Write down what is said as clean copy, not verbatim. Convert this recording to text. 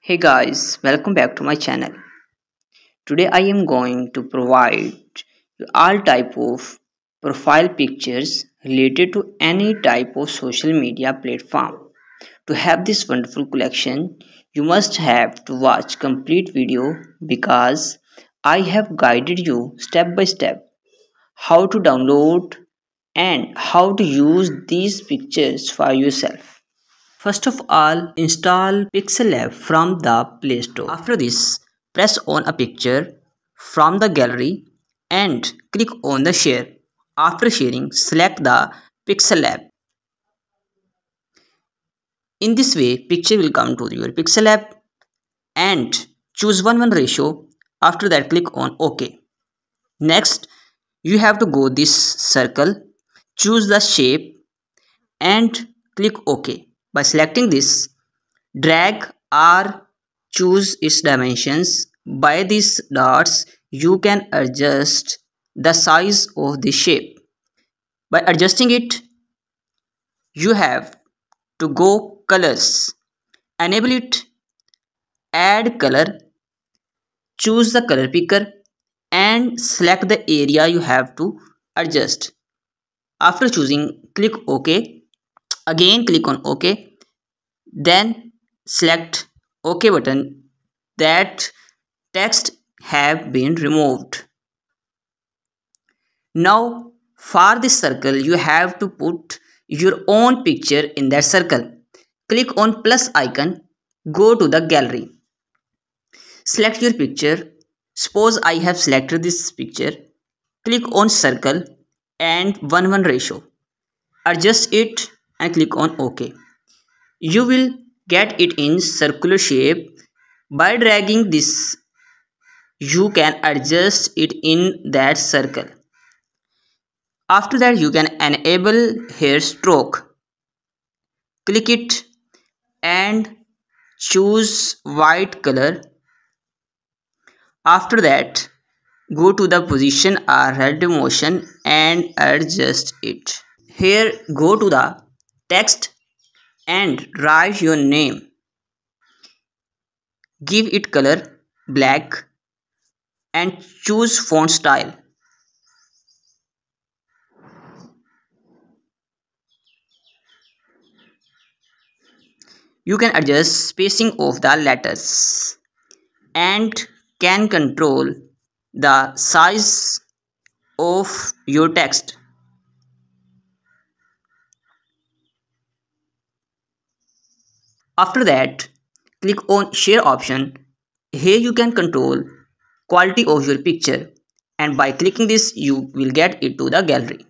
Hey guys, welcome back to my channel. Today I am going to provide you all type of profile pictures related to any type of social media platform. To have this wonderful collection, you must have to watch complete video because I have guided you step by step how to download and how to use these pictures for yourself. First of all, install Pixel app from the Play Store. After this, press on a picture from the gallery and click on the share. After sharing, select the Pixel app. In this way, picture will come to your Pixel app and choose 1:1 ratio. After that, click on OK. Next, you have to go this circle, choose the shape and click OK. By selecting this, drag or choose its dimensions. By these dots, you can adjust the size of the shape. By adjusting it, you have to go colors. Enable it, add color, choose the color picker and select the area you have to adjust. After choosing, click OK. Again click on OK. Then select OK button. That text have been removed. Now for this circle you have to put your own picture in that circle. Click on plus icon, go to the gallery. Select your picture. Suppose I have selected this picture. Click on circle and 1:1 ratio. Adjust it and click on OK. You will get it in circular shape. By dragging this, you can adjust it in that circle. After that, you can enable hair stroke. Click it and choose white color. After that, go to the position or head motion and adjust it. Here, go to the text and write your name. Give it color black and choose font style. You can adjust spacing of the letters and can control the size of your text. After that, click on share option. Here you can control quality of your picture and by clicking this you will get it to the gallery.